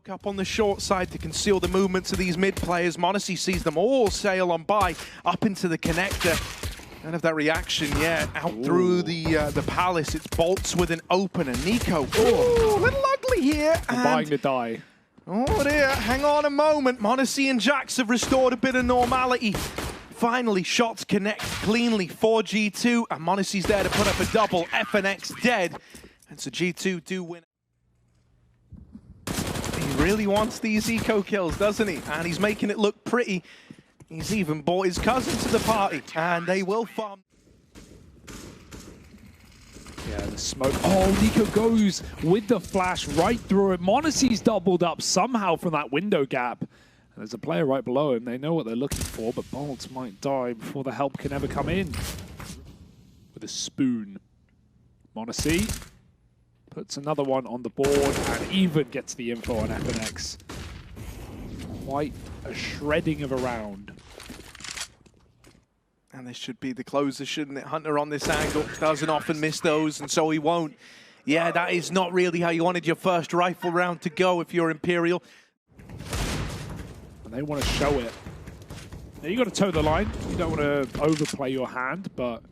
Up on the short side to conceal the movements of these mid players. m0NESY sees them all sail on by, up into the connector. None of that reaction yet. Out through the palace, it's bolts with an opener. NiKo, ooh, a little ugly here. And buying the die. Oh dear, hang on a moment. m0NESY and Jax have restored a bit of normality. Finally, shots connect cleanly for G2, and m0NESY's there to put up a double. FNX dead, and so G2 do win. He really wants these eco kills, doesn't he? And he's making it look pretty. He's even brought his cousin to the party, and they will farm. Yeah, the smoke. Oh, NiKo goes with the flash right through it. m0NESY's doubled up somehow from that window gap. And there's a player right below him. They know what they're looking for, but boltz might die before the help can ever come in. With a spoon. m0NESY puts another one on the board and even gets the info on FNX. Quite a shredding of a round. And this should be the closer, shouldn't it? Hunter on this angle doesn't often miss those, and so he won't. Yeah, that is not really how you wanted your first rifle round to go if you're Imperial. And they want to show it. Now you got to toe the line. You don't want to overplay your hand, but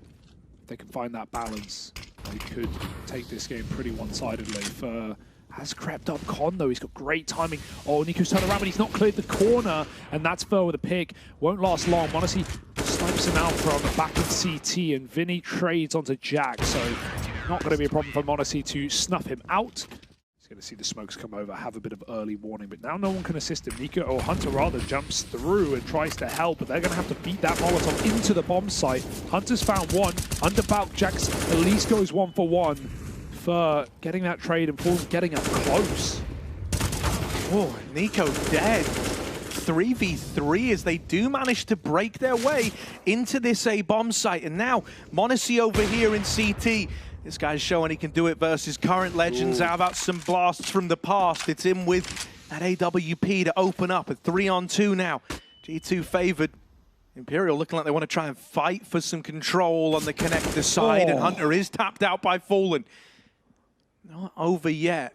they can find that balance. They could take this game pretty one-sidedly. Has crept up Con, though. He's got great timing. Oh, NiKo's turned around, but he's not cleared the corner. And that's Fer with a pick. Won't last long. m0NESY snipes him out from back in CT, and Vinny trades onto Jax. So not going to be a problem for m0NESY to snuff him out. He's going to see the smokes come over, have a bit of early warning. But now no one can assist him. NiKo, or Hunter rather, jumps through and tries to help. But they're going to have to beat that Molotov into the bomb site. Hunter's found one. Under Balk, Jax at least goes 1 for 1. For getting that trade and Fulham getting up close. Oh, NiKo dead. 3v3 as they do manage to break their way into this A bomb site. And now m0NESY over here in CT. This guy's showing he can do it versus current legends. How about some blasts from the past? It's in with that AWP to open up. A 3-on-2 now. G2 favored. Imperial looking like they want to try and fight for some control on the connector side. And Hunter is tapped out by Fallen. Not over yet.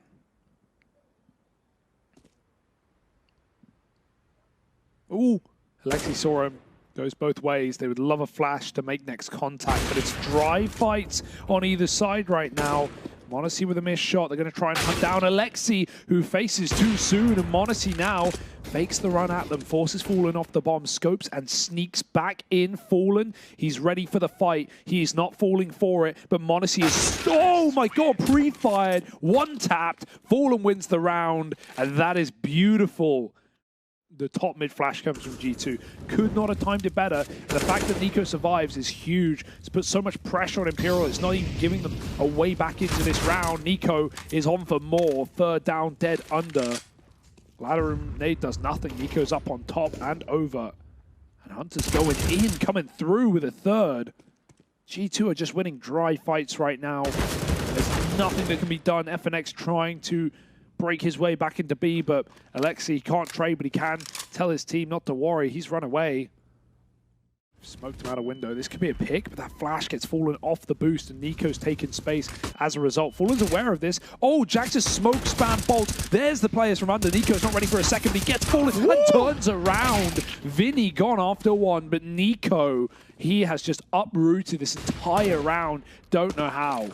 Ooh, Alexi saw him. Goes both ways. They would love a flash to make next contact, but it's dry fights on either side right now. m0NESY with a missed shot. They're going to try and hunt down Alexi, who faces too soon, and m0NESY now fakes the run at them, forces Fallen off the bomb, scopes and sneaks back in. Fallen, he's ready for the fight. He is not falling for it, but m0NESY is, oh my god, pre-fired, one-tapped. Fallen wins the round, and that is beautiful. The top mid flash comes from G2. Could not have timed it better. And the fact that NiKo survives is huge. It's put so much pressure on Imperial. It's not even giving them a way back into this round. NiKo is on for more. Third down, dead under. Ladder and nade does nothing. NiKo's up on top and over. And Hunter's going in, coming through with a third. G2 are just winning dry fights right now. There's nothing that can be done. FNX trying to break his way back into B, but Alexi can't trade, but he can tell his team not to worry. He's run away. Smoked him out a window. This could be a pick, but that flash gets Fallen off the boost, and NiKo's taken space as a result. Fallen's aware of this. Oh, Jax's smoke spam bolt. There's the players from under. NiKo's not ready for a second, but he gets Fallen and turns around. Vinny gone after one, but NiKo, he has just uprooted this entire round. Don't know how.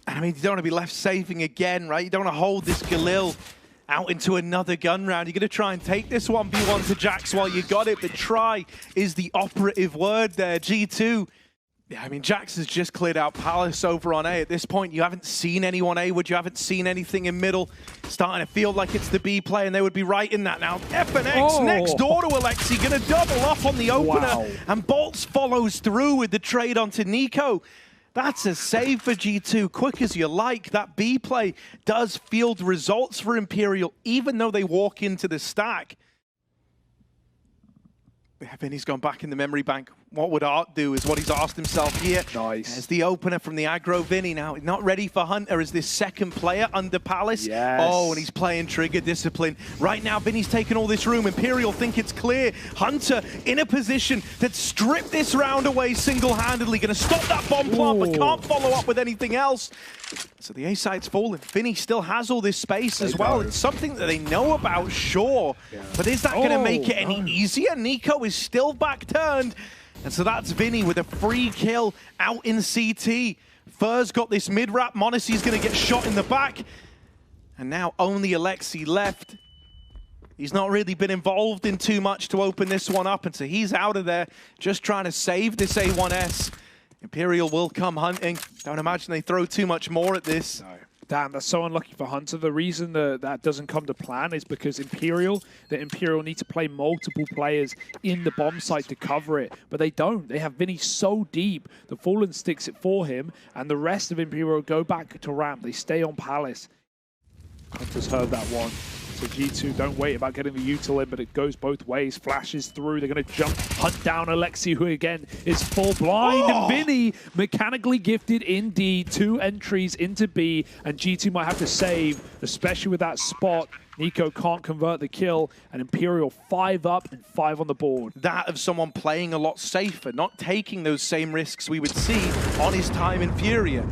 I mean, you don't want to be left saving again, right? You don't want to hold this Galil out into another gun round. You're going to try and take this 1v1 to Jax while you got it, but try is the operative word there. G2. Yeah, I mean, Jax has just cleared out Palace over on A. At this point, you haven't seen anyone A-Wood. You haven't seen anything in middle. Starting to feel like it's the B play, and they would be right in that now. FNX next door to Alexi, going to double up on the opener. And boltz follows through with the trade onto NiKo. That's a save for G2, quick as you like. That B play does field results for Imperial, even though they walk into the stack. Yeah, Vinny's gone back in the memory bank. what would Art do is what he's asked himself here. Nice. There's the opener from the aggro Vinny now. Not ready for Hunter as this second player under Palace. Yes. Oh, and he's playing trigger discipline. Right now, Vinny's taken all this room. Imperial think it's clear. Hunter in a position that stripped this round away single-handedly. Going to stop that bomb plant, but can't follow up with anything else. So the A side's fallen. Vinny still has all this space as well. It's something that they know about, sure. Yeah. But is that going to make it any easier? Nico is still back turned. And so that's Vinny with a free kill out in CT. Fur's got this mid-wrap. Monacy's going to get shot in the back. And now only Alexi left. He's not really been involved in too much to open this one up. And so he's out of there just trying to save this A1S. Imperial will come hunting. Don't imagine they throw too much more at this. No. Damn, that's so unlucky for Hunter. The reason that doesn't come to plan is because Imperial need to play multiple players in the bomb site to cover it. But they don't. They have Vinny so deep. The Fallen sticks it for him, and the rest of Imperial go back to ramp. They stay on Palace. Hunter's heard that one. So G2 don't wait about getting the util in, but it goes both ways. Flashes through. They're going to jump, hunt down Alexi, who again is full blind. And Vinny, mechanically gifted indeed. 2 entries into B, and G2 might have to save, especially with that spot. Nico can't convert the kill, and Imperial 5 up and 5 on the board. That of someone playing a lot safer, not taking those same risks we would see on his time in Furia.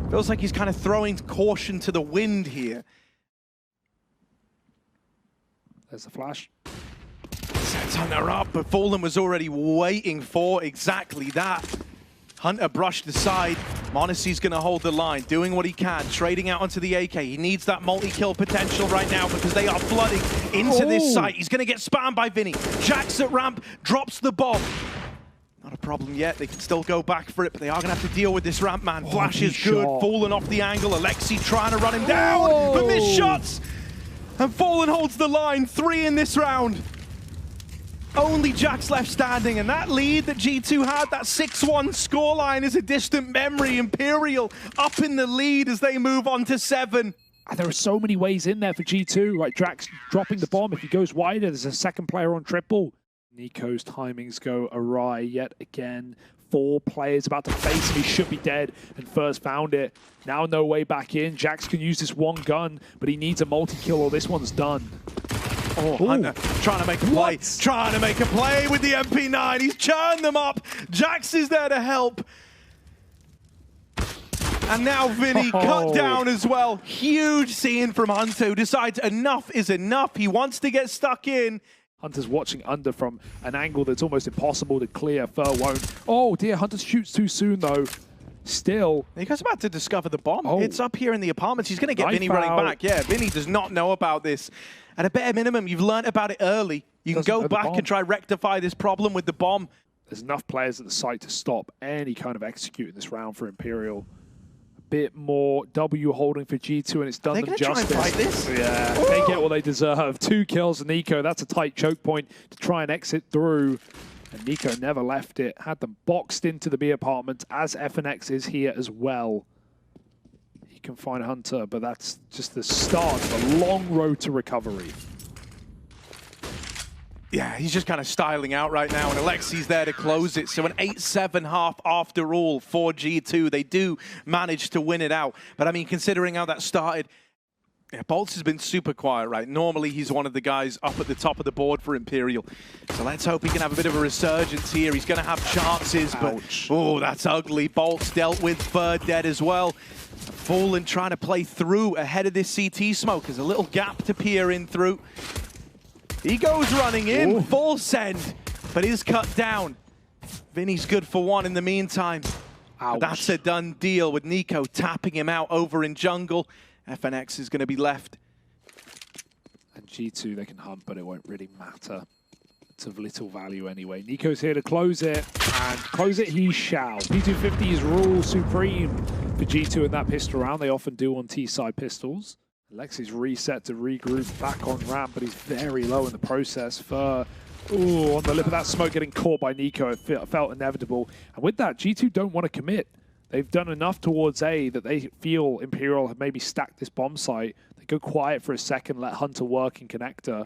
Feels like he's kind of throwing caution to the wind here. There's the flash. Sets Hunter up, but Fallen was already waiting for exactly that. Hunter brushed aside. Monacy's going to hold the line, doing what he can, trading out onto the AK. He needs that multi-kill potential right now because they are flooding into this site. He's going to get spammed by Vinny. Jax at ramp, drops the bomb. Not a problem yet. They can still go back for it, but they are going to have to deal with this ramp man. Flash is good, Fallen off the angle. Alexi trying to run him down, but missed shots. And Fallen holds the line, 3 in this round. Only Jax left standing, and that lead that G2 had, that 6-1 scoreline, is a distant memory. Imperial up in the lead as they move on to 7. And there are so many ways in there for G2. Right, Jax dropping the bomb. If he goes wider, there's a second player on triple. Nico's timings go awry yet again. 4 players about to face him. He should be dead, and first found it. Now no way back in. Jax can use this one gun, but he needs a multi-kill or this one's done. Oh, Hunter trying to make a play. Trying to make a play with the MP9. He's churned them up. Jax is there to help. And now Vinny cut down as well. Huge scene from Hunter, who decides enough is enough. He wants to get stuck in. Hunter's watching under from an angle that's almost impossible to clear. Fur won't. Oh dear, Hunter shoots too soon though. Still. You guys about to discover the bomb. It's up here in the apartments. He's going to get Vinny running back. Yeah, Vinny does not know about this. At a bare minimum, you've learned about it early. You can go back and try rectify this problem with the bomb. There's enough players at the site to stop any kind of execute in this round for Imperial. Bit more W holding for G2, and it's done them justice. Try and fight this? Yeah, they get what they deserve. 2 kills, Nico. That's a tight choke point to try and exit through. And Nico never left it. Had them boxed into the B apartment, as FNX is here as well. He can find Hunter, but that's just the start of a long road to recovery. Yeah, he's just kind of styling out right now, and Alexi's there to close it. So an 8-7 half after all for G2. They do manage to win it out. But I mean, considering how that started, yeah, Bolts has been super quiet, right? Normally, he's one of the guys up at the top of the board for Imperial. So let's hope he can have a bit of a resurgence here. He's going to have chances, but oh, that's ugly. Bolts dealt with, Fur dead as well. Fallen trying to play through ahead of this CT smoke. There's a little gap to peer in through. He goes running in, full send, but is cut down. Vinny's good for 1 in the meantime. That's a done deal with Nico tapping him out over in jungle. FNX is going to be left. And G2, they can hunt, but it won't really matter. It's of little value anyway. Nico's here to close it, and close it he shall. P250 is rule supreme for G2 in that pistol round. They often do on T-side pistols. Alexi's reset to regroup back on ramp, but he's very low in the process. Fur, on the lip of that smoke, getting caught by Nico. It felt inevitable. And with that, G2 don't want to commit. They've done enough towards A that they feel Imperial have maybe stacked this bomb site. They go quiet for a second, let Hunter work in connector.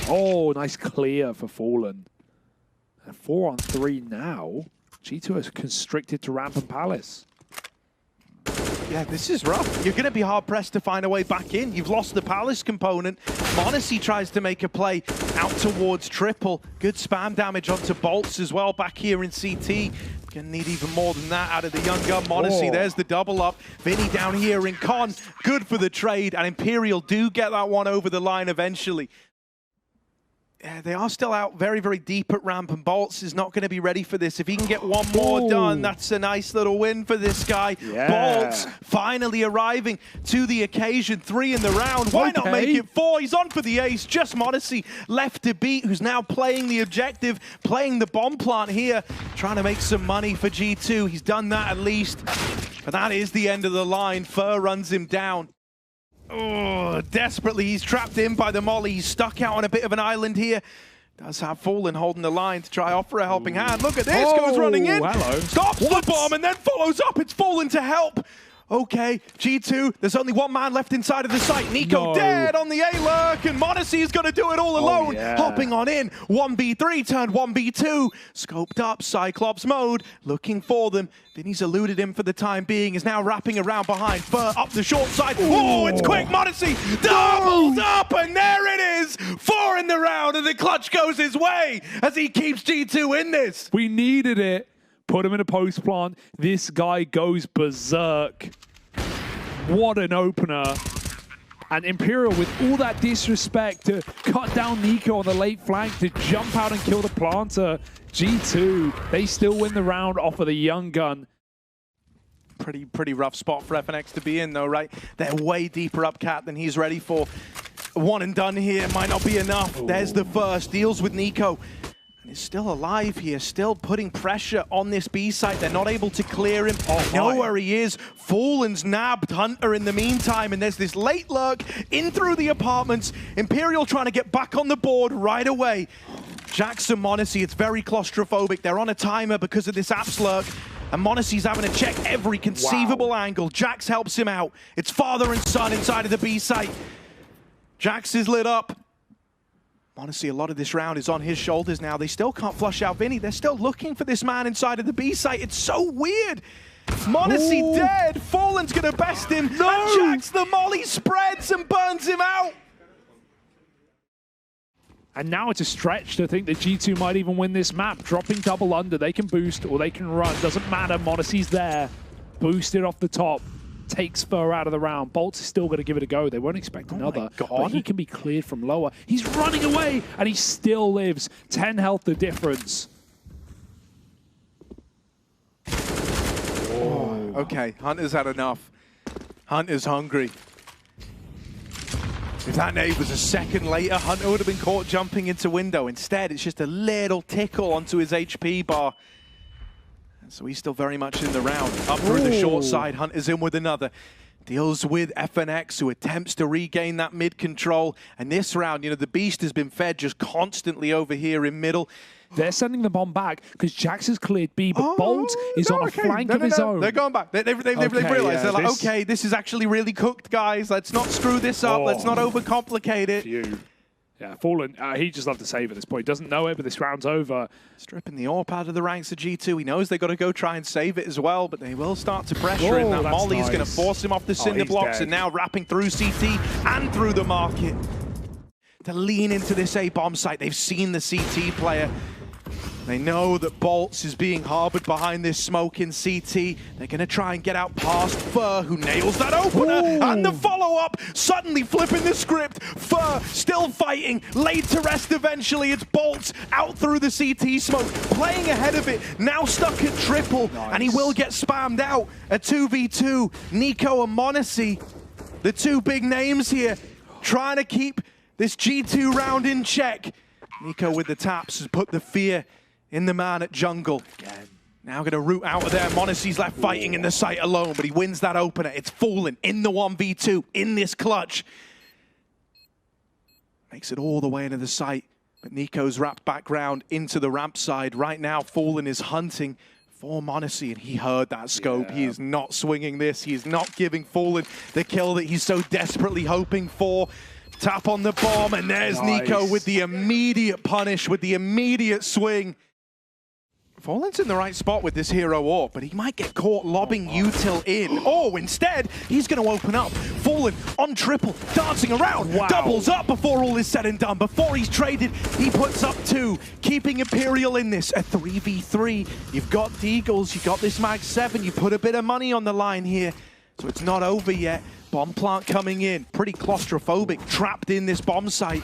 Oh, nice clear for Fallen. And 4-on-3 now. G2 is constricted to ramp and palace. Yeah, this is rough. You're going to be hard-pressed to find a way back in. You've lost the Palace component. m0NESY tries to make a play out towards triple. Good spam damage onto Bolts as well back here in CT. Going to need even more than that out of the young gun m0NESY. There's the double up. Vinny down here in con. Good for the trade. And Imperial do get that one over the line eventually. Yeah, they are still out very, very deep at ramp, and Bolts is not going to be ready for this. If he can get one more done, that's a nice little win for this guy. Yeah. Bolts finally arriving to the occasion. 3 in the round. Why not make it 4? He's on for the ace. Just m0NESY left to beat, who's now playing the objective, playing the bomb plant here, trying to make some money for G2. He's done that at least. But that is the end of the line. Fur runs him down. Oh, desperately, he's trapped in by the molly. He's stuck out on a bit of an island here. Does have Fallen holding the line to try offer a helping hand. Look at this, goes running in. Hello. Stops the bomb and then follows up. It's Fallen to help. Okay, G2, there's only one man left inside of the site. Nico dead on the A-lurk, and m0NESY is going to do it all alone. Hopping on in, 1v3 turned 1v2. Scoped up, Cyclops mode, looking for them. Vinny's eluded him for the time being, is now wrapping around behind. Fur up the short side. Oh, it's quick, m0NESY doubles up, and there it is. 4 in the round, and the clutch goes his way as he keeps G2 in this. We needed it. Put him in a post plant. This guy goes berserk. What an opener. And Imperial, with all that disrespect, to cut down Nico on the late flank, to jump out and kill the planter. G2, they still win the round off of the young gun. Pretty rough spot for FNX to be in, though, right? They're way deeper up cat than he's ready for. One and done here might not be enough. There's the first. Deals with Nico. Is still alive here, still putting pressure on this B site. They're not able to clear him. Know where he is. Fallen's nabbed Hunter in the meantime, and there's this late lurk in through the apartments. Imperial trying to get back on the board right away. Jax and m0NESY, it's very claustrophobic. They're on a timer because of this apps lurk, and m0NESY's having to check every conceivable angle. Jax helps him out. It's father and son inside of the B site. Jax is lit up. m0NESY, a lot of this round is on his shoulders now. They still can't flush out Vinny. They're still looking for this man inside of the B site. It's so weird. m0NESY dead. Fallen's going to best him. And Jax, the molly spreads and burns him out. And now it's a stretch to think that G2 might even win this map. Dropping double under, they can boost or they can run. Doesn't matter, m0NESY's there. Boosted off the top. Takes Fur out of the round. Bolts is still going to give it a go. They won't expect another, but he can be cleared from lower. He's running away, and he still lives. 10 health the difference. Oh, okay, Hunter's had enough. Hunter's hungry. If that nade was a second later, Hunter would have been caught jumping into window. Instead, it's just a little tickle onto his HP bar. So he's still very much in the round. Up through the short side, Hunter's in with another. Deals with FNX, who attempts to regain that mid control. And this round, you know, the beast has been fed just constantly over here in middle. They're sending the bomb back because Jax has cleared B, but Bolt is on a flank of his own. They're going back. They've realized, they're like, okay, this is actually really cooked, guys. Let's not screw this up. Let's not overcomplicate it. Yeah, Fallen, he just loved to save at this point. Doesn't know it, but this round's over. Stripping the AWP out of the ranks of G2. He knows they've got to go try and save it as well, but they will start to pressure him. That Molly's going to force him off the cinder blocks, and now wrapping through CT and through the market to lean into this A-bomb site. They've seen the CT player. They know that Bolts is being harbored behind this smoke in CT. They're going to try and get out past Fur, who nails that opener. And the follow-up, suddenly flipping the script. Fur still fighting, laid to rest eventually. It's Bolts out through the CT smoke, playing ahead of it, now stuck at triple. And he will get spammed out. A 2v2, Nico and m0NESY, the two big names here, trying to keep this G2 round in check. Nico with the taps has put the fear in the man at jungle. Again. Now going to root out of there. m0NESY's left fighting in the site alone, but he wins that opener. It's Fallen in the 1v2 in this clutch. Makes it all the way into the site, but Nico's wrapped back round into the ramp side. Right now, Fallen is hunting for m0NESY, and he heard that scope. He is not swinging this. He is not giving Fallen the kill that he's so desperately hoping for. Tap on the bomb, and there's Nico with the immediate punish, with the immediate swing. Fallen's in the right spot with this hero AWP, but he might get caught lobbing util in. Oh, instead, he's going to open up. Fallen on triple, dancing around, doubles up before all is said and done. Before he's traded, he puts up 2, keeping Imperial in this, a 3v3. You've got Deagles, you've got this Mag 7, you put a bit of money on the line here, so it's not over yet. Bomb plant coming in, pretty claustrophobic, trapped in this bomb site.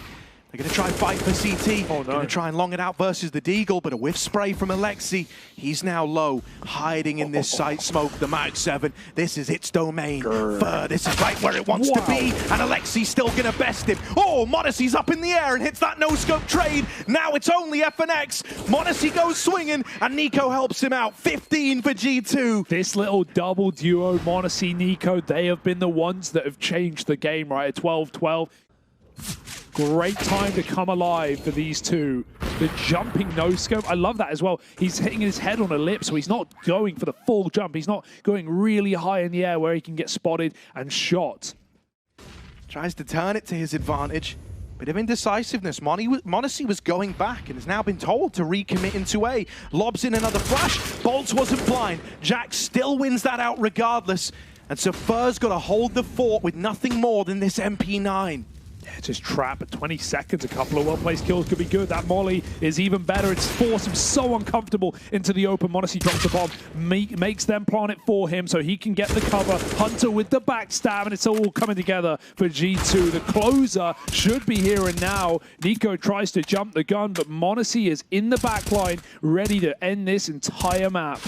They're going to try fight for CT. Oh, no. Going to try and long it out versus the Deagle, but a whiff spray from Alexi. He's now low, hiding in this site smoke. The Mag 7, this is its domain. This is right where it wants to be, and Alexi's still going to best him. Oh, Modessy's up in the air and hits that no-scope trade. Now it's only FNX. Modesty goes swinging, and Nico helps him out. 15 for G2. This little double duo, Modesty, Nico, they have been the ones that have changed the game, right? At 12-12. Great time to come alive for these two. The jumping no-scope, I love that as well. He's hitting his head on a lip, so he's not going for the full jump. He's not going really high in the air where he can get spotted and shot. Tries to turn it to his advantage. Bit of indecisiveness. Modesty was going back and has now been told to recommit into A. Lobs in another flash. Bolts wasn't blind. Jack still wins that out regardless. And so Fur's got to hold the fort with nothing more than this MP9. Yeah, just trap at 20 seconds. A couple of well-placed kills could be good. That molly is even better. It's forced him so uncomfortable into the open. Modesty drops the bomb, makes them plant it for him so he can get the cover. Hunter with the backstab, and it's all coming together for G2. The closer should be here and now. Nico tries to jump the gun, but Modesty is in the backline, ready to end this entire map.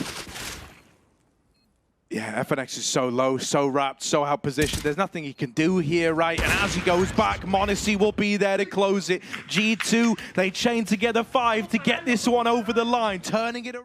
Yeah, FNX is so low, so wrapped, so out positioned. There's nothing he can do here, right? And as he goes back, Modesty will be there to close it. G2, they chain together 5 to get this one over the line, turning it around.